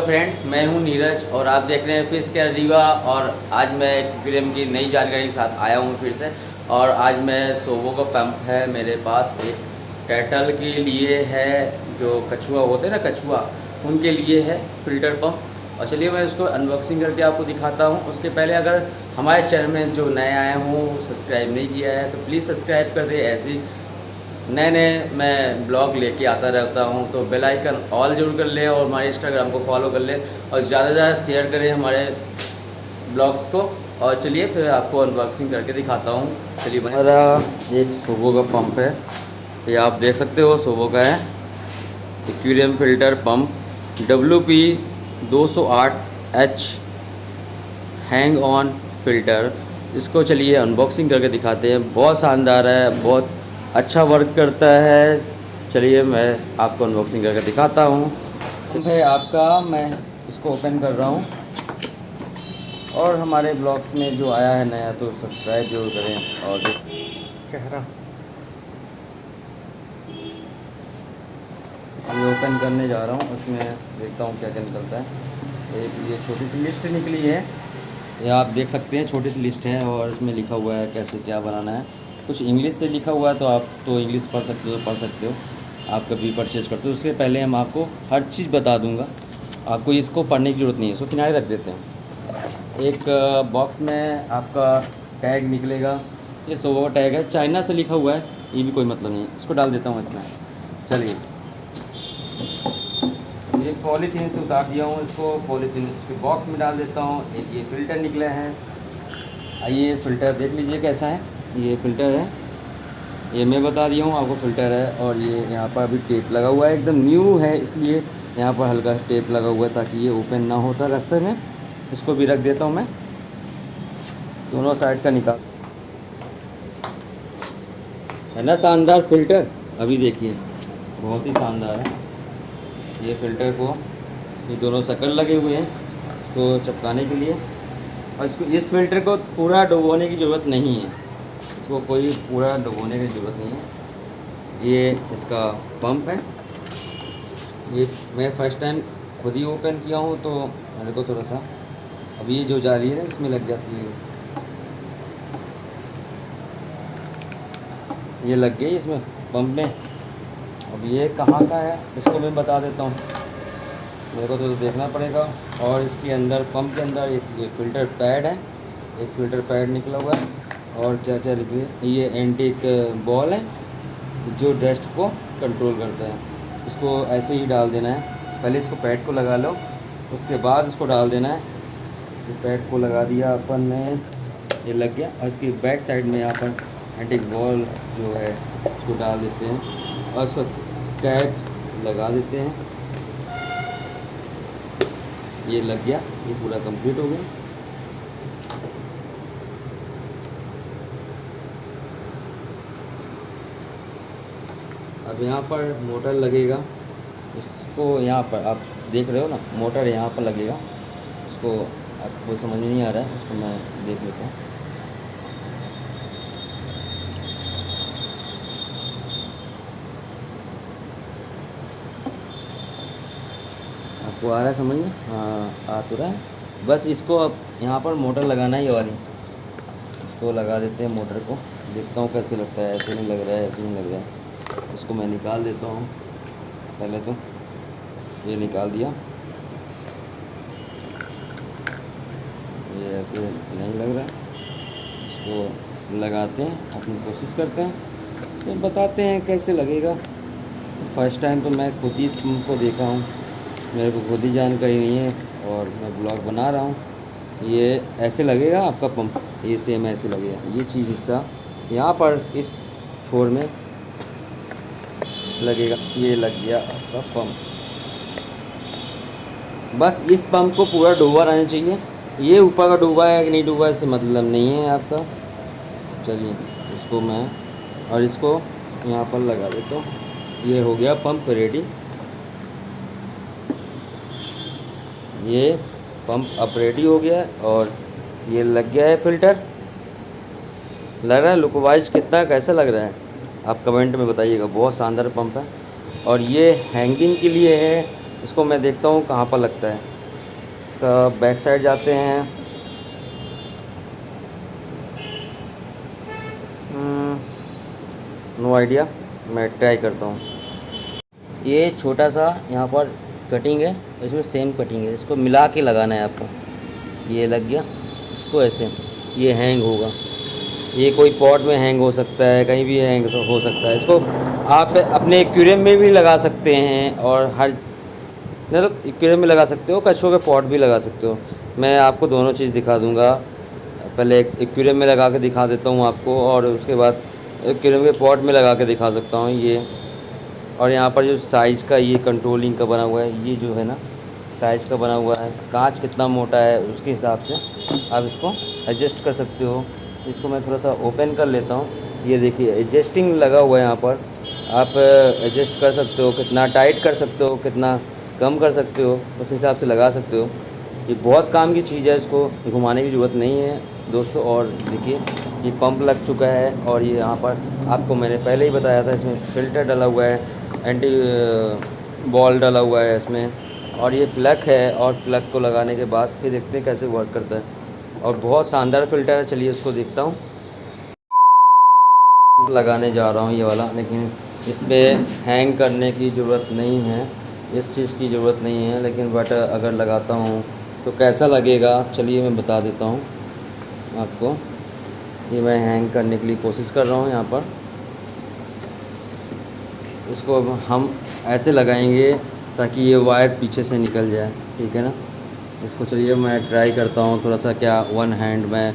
Friend, मैं हूं नीरज और आप देख रहे हैं फिश केयर रीवा। और आज मैं एक्वेरियम की नई जानकारी के साथ आया हूं फिर से। और आज मैं सोवो का पंप है मेरे पास, एक टर्टल के लिए है, जो कछुआ होते हैं ना, कछुआ, उनके लिए है फिल्टर पंप। और चलिए मैं उसको अनबॉक्सिंग करके आपको दिखाता हूँ। उसके पहले अगर हमारे चैनल में जो नए आए हों, सब्सक्राइब नहीं किया है तो प्लीज़ सब्सक्राइब कर दे। ऐसी नए नए मैं ब्लॉग लेके आता रहता हूँ, तो बेल आइकन ऑल जरूर कर ले और हमारे इंस्टाग्राम को फॉलो कर ले और ज़्यादा से ज़्यादा शेयर करें हमारे ब्लॉग्स को। और चलिए फिर आपको अनबॉक्सिंग करके दिखाता हूँ। चलिए, हमारा एक सोवो का पंप है, ये आप देख सकते हो, सोवो का है aquarium filter pump WP 208H hang on filter. इसको चलिए अनबॉक्सिंग करके दिखाते हैं। बहुत शानदार है, बहुत अच्छा वर्क करता है। चलिए मैं आपको अनबॉक्सिंग करके दिखाता हूँ। सिर्फ है आपका, मैं इसको ओपन कर रहा हूँ। और हमारे ब्लॉग्स में जो आया है नया तो सब्सक्राइब जरूर करें। और कह रहा अभी ओपन करने जा रहा हूँ, उसमें देखता हूँ क्या क्या निकलता है। एक ये छोटी सी लिस्ट निकली है, ये आप देख सकते हैं, छोटी सी लिस्ट है और इसमें लिखा हुआ है कैसे क्या बनाना है। कुछ इंग्लिश से लिखा हुआ है, तो आप तो इंग्लिश पढ़ सकते हो, आप कभी परचेज़ करते हो। उससे पहले हम आपको हर चीज़ बता दूंगा, आपको इसको पढ़ने की ज़रूरत नहीं है। इसको किनारे रख देते हैं। एक बॉक्स में आपका टैग निकलेगा, ये सोवो का टैग है, चाइना से लिखा हुआ है, ये भी कोई मतलब नहीं है। इसको डाल देता हूँ इसमें। चलिए, ये पॉलीथीन से उतार दिया हूँ, इसको पॉलीथीन उसके बॉक्स में डाल देता हूँ। एक ये फ़िल्टर निकले हैं, आइए फ़िल्टर देख लीजिए कैसा है। ये फ़िल्टर है, ये मैं बता दिया हूँ आपको फ़िल्टर है। और ये यहाँ पर अभी टेप लगा हुआ है, एकदम न्यू है, इसलिए यहाँ पर हल्का टेप लगा हुआ है ताकि ये ओपन ना होता रास्ते में। इसको भी रख देता हूँ मैं, दोनों साइड का निकाल। है ना शानदार फ़िल्टर, अभी देखिए बहुत ही शानदार है ये फ़िल्टर को। ये दोनों शक्ल लगे हुए हैं तो चिपकाने के लिए। और इसको, इस फ़िल्टर को पूरा डुबोने की ज़रूरत नहीं है, इसको कोई पूरा डुबोने की ज़रूरत नहीं है। ये इसका पंप है, ये मैं फ़र्स्ट टाइम खुद ही ओपन किया हूँ तो मेरे को थोड़ा सा, अब ये जो जा रही है ना इसमें लग जाती है, ये लग गई इसमें पंप में। अब ये कहाँ का है इसको मैं बता देता हूँ, मेरे को तो देखना पड़ेगा। और इसके अंदर, पंप के अंदर एक फ़िल्टर पैड है, एक फ़िल्टर पैड निकला हुआ है। और क्या क्या निकले, ये एंटीक बॉल है जो डस्ट को कंट्रोल करता है। इसको ऐसे ही डाल देना है, पहले इसको पैड को लगा लो, उसके बाद इसको डाल देना है। ये पैड को लगा दिया अपन ने, ये लग गया। और इसकी बैक साइड में यहाँ पर एंटीक बॉल जो है उसको डाल देते हैं और इसको कैप लगा देते हैं। ये लग गया, ये पूरा कंप्लीट हो गया। अब यहाँ पर मोटर लगेगा, इसको यहाँ पर आप देख रहे हो ना, मोटर यहाँ पर लगेगा। उसको आपको समझ में नहीं आ रहा है, उसको मैं देख लेता हूँ। आपको आ रहा है समझ में? हाँ, आ तो रहा है। बस इसको अब यहाँ पर मोटर लगाना है, ये वाली। इसको लगा देते हैं मोटर को, देखता हूँ कैसे लगता है। ऐसे नहीं लग रहा है, ऐसे नहीं लग रहा है। इसको मैं निकाल देता हूँ, पहले तो ये निकाल दिया। ये ऐसे नहीं लग रहा है, इसको लगाते हैं, अपनी कोशिश करते हैं, फिर बताते हैं कैसे लगेगा। फर्स्ट टाइम तो मैं खुद ही इस पंप को देखा हूँ, मेरे को खुद ही जानकारी नहीं है और मैं ब्लॉग बना रहा हूँ। ये ऐसे लगेगा आपका पंप, ये सेम ऐसे लगेगा। ये चीज़ हिस्सा यहाँ पर इस छोर में लगेगा, ये लग गया आपका पंप। बस इस पंप को पूरा डूबा रहना चाहिए। ये ऊपर का डूबा है कि नहीं डूबा इससे मतलब नहीं है आपका। चलिए इसको मैं, और इसको यहाँ पर लगा देता हूँ। ये हो गया पंप रेडी, ये पंप अब रेडी हो गया और ये लग गया है फ़िल्टर। लग रहा है लुक वाइज कितना कैसा लग रहा है आप कमेंट में बताइएगा। बहुत शानदार पंप है और ये हैंगिंग के लिए है। इसको मैं देखता हूँ कहाँ पर लगता है। इसका बैक साइड जाते हैं। नो आइडिया, मैं ट्राई करता हूँ। ये छोटा सा यहाँ पर कटिंग है, इसमें सेम कटिंग है, इसको मिला के लगाना है आपको। ये लग गया, इसको ऐसे, ये हैंग होगा। ये कोई पॉट में हैंग हो सकता है, कहीं भी हैंग हो सकता है। इसको आप अपने एक्वेरियम में भी लगा सकते हैं और हर मतलब एक्वेरियम में लगा सकते हो, कछुओं के पॉट भी लगा सकते हो। मैं आपको दोनों चीज़ दिखा दूंगा। पहले एक्वेरियम में लगा के दिखा देता हूँ आपको, और उसके बाद एक्वेरियम के पॉट में लगा के दिखा सकता हूँ ये। और यहाँ पर जो साइज़ का ये कंट्रोलिंग का बना हुआ है, ये जो है ना साइज़ का बना हुआ है, कांच कितना मोटा है उसके हिसाब से आप इसको एडजस्ट कर सकते हो। इसको मैं थोड़ा सा ओपन कर लेता हूँ। ये देखिए एडजस्टिंग लगा हुआ है यहाँ पर, आप एडजस्ट कर सकते हो, कितना टाइट कर सकते हो, कितना कम कर सकते हो, उस हिसाब से लगा सकते हो। ये बहुत काम की चीज़ है, इसको घुमाने की ज़रूरत नहीं है दोस्तों। और देखिए ये पंप लग चुका है, और ये यहाँ पर आपको मैंने पहले ही बताया था, इसमें फ़िल्टर डला हुआ है, एंटी बॉल डला हुआ है इसमें, और ये प्लग है। और प्लग को लगाने के बाद फिर देखते हैं कैसे वर्क करता है। और बहुत शानदार फ़िल्टर है, चलिए इसको देखता हूँ। लगाने जा रहा हूँ ये वाला, लेकिन इस पर हैंग करने की ज़रूरत नहीं है, इस चीज़ की ज़रूरत नहीं है। लेकिन बट अगर लगाता हूँ तो कैसा लगेगा, चलिए मैं बता देता हूँ आपको। ये मैं हैंग करने के लिए कोशिश कर रहा हूँ यहाँ पर। इसको हम ऐसे लगाएंगे ताकि ये वायर पीछे से निकल जाए, ठीक है ना। इसको चलिए मैं ट्राई करता हूँ थोड़ा सा। क्या वन हैंड में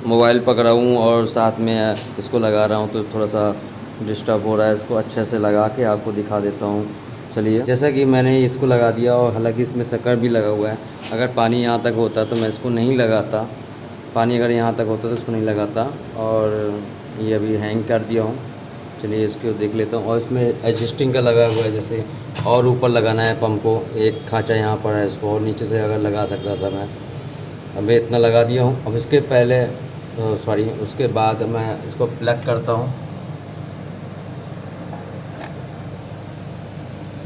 मोबाइल पकड़ा हूँ और साथ में इसको लगा रहा हूँ, तो थोड़ा सा डिस्टर्ब हो रहा है। इसको अच्छे से लगा के आपको दिखा देता हूँ। चलिए, जैसा कि मैंने इसको लगा दिया, और हालांकि इसमें शक्कर भी लगा हुआ है। अगर पानी यहाँ तक होता तो मैं इसको नहीं लगाता, पानी अगर यहाँ तक होता तो इसको नहीं लगाता। और ये अभी हैंग कर दिया हूँ। चलिए इसको देख लेता हूँ। और इसमें एडजस्टिंग का लगा हुआ है, जैसे और ऊपर लगाना है पंप को, एक खांचा यहाँ पर है, इसको और नीचे से अगर लगा सकता था मैं। अब मैं इतना लगा दिया हूँ। अब इसके पहले उसके बाद मैं इसको प्लग करता हूँ।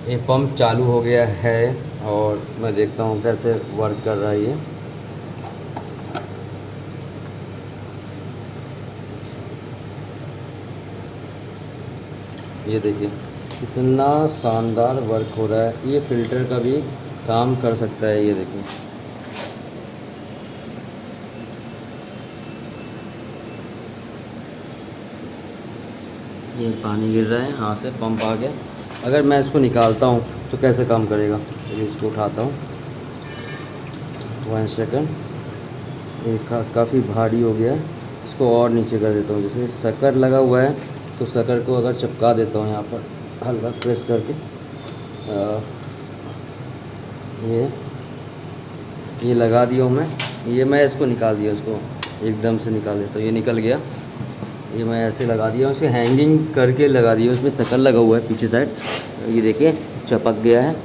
ये पंप चालू हो गया है, और मैं देखता हूँ कैसे वर्क कर रहा है ये। ये देखिए कितना शानदार वर्क हो रहा है। ये फ़िल्टर का भी काम कर सकता है, ये देखिए। ये पानी गिर रहा है, यहाँ से पंप आ गया। अगर मैं इसको निकालता हूँ तो कैसे काम करेगा, चलिए इसको उठाता हूँ। 1 सेकंड। ये काफ़ी भारी हो गया है, इसको और नीचे कर देता हूँ। जैसे शक्कर लगा हुआ है तो शक्कर को अगर चिपका देता हूँ यहाँ पर हल्का प्रेस करके, ये लगा दिया हूँ मैं। मैं इसको निकाल दिया, इसको एकदम से निकाल देता हूँ। ये निकल गया। ये मैं ऐसे लगा दिया, उसे हैंगिंग करके लगा दिया। उसमें शक्कर लगा हुआ है पीछे साइड, ये देखिए चपक गया है।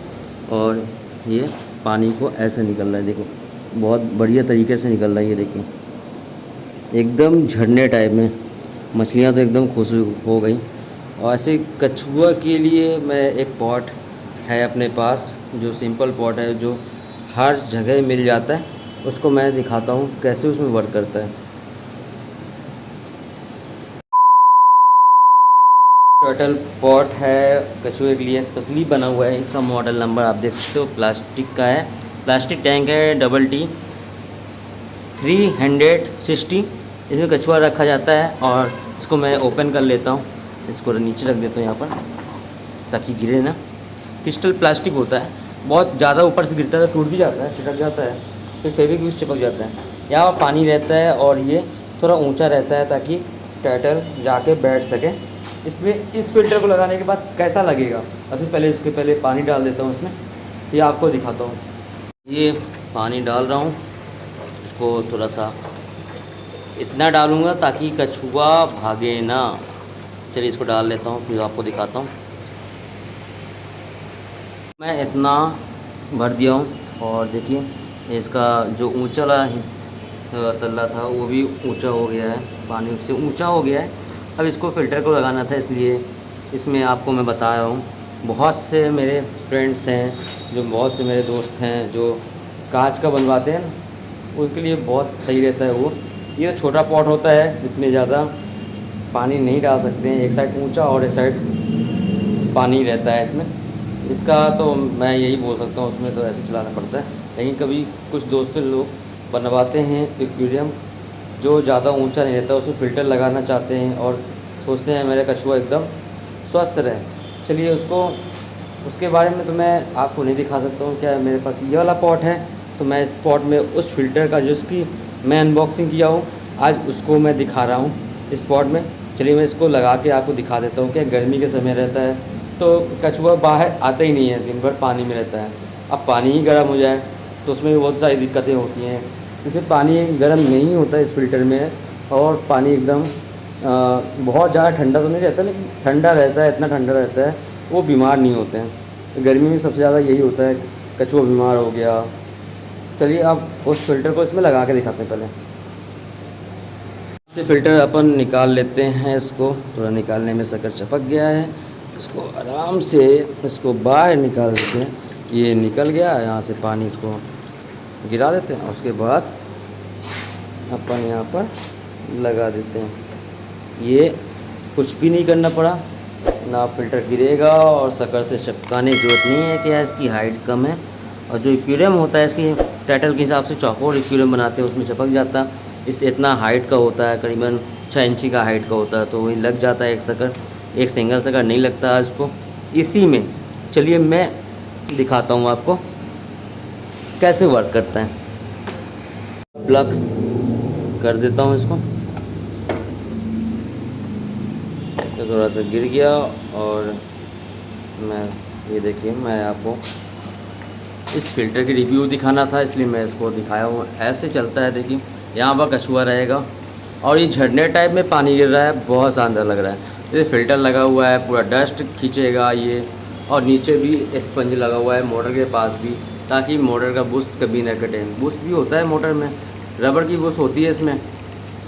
और ये पानी को ऐसे निकल रहा है, देखिए बहुत बढ़िया तरीके से निकल रहा है। ये देखिए एकदम झरने टाइप में, मछलियाँ तो एकदम खुश हो गई। और ऐसे कछुआ के लिए मैं एक पॉट है अपने पास, जो सिंपल पॉट है, जो हर जगह मिल जाता है। उसको मैं दिखाता हूँ कैसे उसमें वर्क करता है। टर्टल पॉट है, कछुए के लिए स्पेशली बना हुआ है। इसका मॉडल नंबर आप देख सकते हो, प्लास्टिक का है। प्लास्टिक टैंक है, DT 360। इसमें कछुआ रखा जाता है। और इसको मैं ओपन कर लेता हूँ, इसको नीचे रख देता हूँ यहाँ पर ताकि गिरे ना। क्रिस्टल प्लास्टिक होता है, बहुत ज़्यादा ऊपर से गिरता है तो टूट भी जाता है, चिपक जाता है, फिर फेविक्विक चिपक जाता है। यहाँ पर पानी रहता है और ये थोड़ा ऊंचा रहता है ताकि टर्टल जाके बैठ सके। इसमें इस फिल्टर को लगाने के बाद कैसा लगेगा, पहले इसके पहले पानी डाल देता हूँ इसमें, ये आपको दिखाता हूँ। ये पानी डाल रहा हूँ, इसको थोड़ा सा इतना डालूँगा ताकि कछुआ भागे ना। चलिए इसको डाल लेता हूँ, फिर आपको दिखाता हूँ। मैं इतना भर दिया हूँ, और देखिए इसका जो ऊंचा वाला तल्ला था वो भी ऊंचा हो गया है, पानी उससे ऊंचा हो गया है। अब इसको फ़िल्टर को लगाना था, इसलिए इसमें आपको मैं बता रहा हूँ। बहुत से मेरे फ्रेंड्स हैं, जो बहुत से मेरे दोस्त हैं जो कांच का बनवाते हैं उनके लिए बहुत सही रहता है वो। ये छोटा पॉट होता है, इसमें ज़्यादा पानी नहीं डाल सकते हैं, एक साइड ऊंचा और एक साइड पानी रहता है इसमें। इसका तो मैं यही बोल सकता हूँ, उसमें तो ऐसे चलाना पड़ता है। लेकिन कभी कुछ दोस्त लोग बनवाते हैं एक्वेरियम जो ज़्यादा ऊंचा नहीं रहता, उसमें फ़िल्टर लगाना चाहते हैं और सोचते हैं मेरा कछुआ एकदम स्वस्थ रहे। चलिए उसके बारे में तो मैं आपको नहीं दिखा सकता हूँ। क्या मेरे पास ये वाला पॉट है, तो मैं इस पॉट में उस फ़िल्टर का जिसकी मैं अनबॉक्सिंग किया हूँ आज उसको मैं दिखा रहा हूँ इस पॉट में। चलिए मैं इसको लगा के आपको दिखा देता हूँ। क्या गर्मी के समय रहता है तो कछुआ बाहर आता ही नहीं है, दिन भर पानी में रहता है। अब पानी ही गर्म हो जाए तो उसमें भी बहुत सारी दिक्कतें होती हैं। जैसे पानी गर्म नहीं होता इस फ़िल्टर में, और पानी एकदम बहुत ज़्यादा ठंडा तो नहीं रहता, लेकिन ठंडा रहता है, इतना ठंडा रहता है वो बीमार नहीं होते हैं। गर्मी में सबसे ज़्यादा यही होता है, कछुआ बीमार हो गया। चलिए अब उस फ़िल्टर को इसमें लगा के दिखाते हैं। पहले से फ़िल्टर अपन निकाल लेते हैं, इसको थोड़ा निकालने में शक्कर चपक गया है, इसको आराम से इसको बाहर निकाल देते हैं। ये निकल गया, यहाँ से पानी इसको गिरा देते हैं। उसके बाद अपन यहाँ पर लगा देते हैं। ये कुछ भी नहीं करना पड़ा, ना फ़िल्टर गिरेगा और शक्कर से चिपकाने की ज़रूरत नहीं है। क्या इसकी हाइट कम है, और जो एक्वेरियम होता है इसकी टाइटल के हिसाब से चौकोर एक्वेरियम बनाते हैं, उसमें चिपक जाता है। इस इतना हाइट का होता है, करीबन 6 इंची का हाइट का होता है, तो वही लग जाता है एक शक्कर। एक सिंगल शक्कर नहीं लगता है इसको इसी में। चलिए मैं दिखाता हूँ आपको कैसे वर्क करता है। प्लग कर देता हूँ इसको, तो थोड़ा सा गिर गया। और मैं ये देखिए, मैं आपको इस फ़िल्टर की रिव्यू दिखाना था इसलिए मैं इसको दिखाया हूँ। ऐसे चलता है, देखिए यहाँ पर कछुआ रहेगा और ये झरने टाइप में पानी गिर रहा है, बहुत शानदार लग रहा है। ये फ़िल्टर लगा हुआ है, पूरा डस्ट खींचेगा ये, और नीचे भी स्पंज लगा हुआ है मोटर के पास भी, ताकि मोटर का बुश कभी ना कटे। बुश भी होता है मोटर में, रबड़ की बुश होती है इसमें,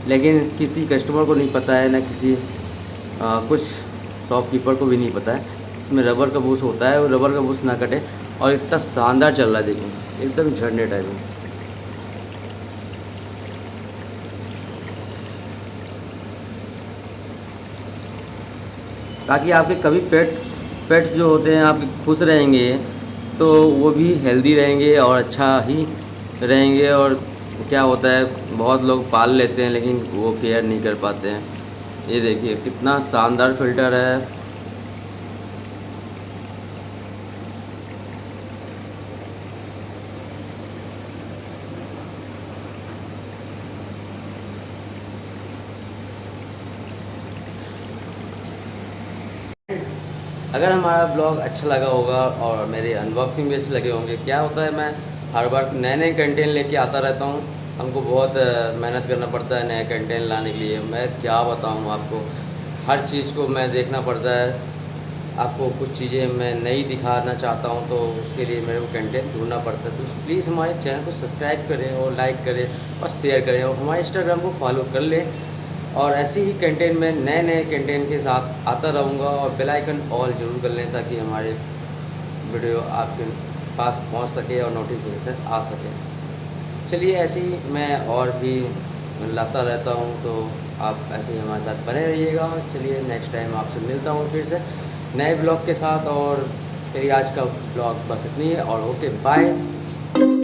लेकिन किसी कस्टमर को नहीं पता है, ना किसी कुछ शॉपकीपर को भी नहीं पता है इसमें रबड़ का बुश होता है, और रबड़ का बुश ना कटे। और इतना शानदार चल रहा है, देखिए एकदम झरने टाइप में। ताकि आपके कभी पेट्स जो होते हैं आपके खुश रहेंगे, तो वो भी हेल्दी रहेंगे और अच्छा ही रहेंगे। और क्या होता है, बहुत लोग पाल लेते हैं लेकिन वो केयर नहीं कर पाते हैं। ये देखिए कितना शानदार फ़िल्टर है। अगर हमारा ब्लॉग अच्छा लगा होगा और मेरे अनबॉक्सिंग भी अच्छे लगे होंगे। क्या होता है, मैं हर बार नए नए कंटेंट लेके आता रहता हूँ, हमको बहुत मेहनत करना पड़ता है नए कंटेंट लाने के लिए। मैं क्या बताऊँ आपको, हर चीज़ को मैं देखना पड़ता है। आपको कुछ चीज़ें मैं नहीं दिखाना चाहता हूँ, तो उसके लिए मेरे को कंटेंट ढूंढना पड़ता है। तो प्लीज़ हमारे चैनल को सब्सक्राइब करें और लाइक करें और शेयर करें, और हमारे इंस्टाग्राम को फॉलो कर लें। और ऐसे ही कंटेंट में नए नए कंटेंट के साथ आता रहूँगा। और बेल आइकन ऑल ज़रूर कर लें, ताकि हमारे वीडियो आपके पास पहुंच सके और नोटिफिकेशन आ सके। चलिए ऐसे ही मैं और भी लाता रहता हूं, तो आप ऐसे ही हमारे साथ बने रहिएगा। चलिए नेक्स्ट टाइम आपसे मिलता हूं फिर से नए ब्लॉग के साथ। और चलिए आज का ब्लॉग बस इतनी है, और ओके बाय।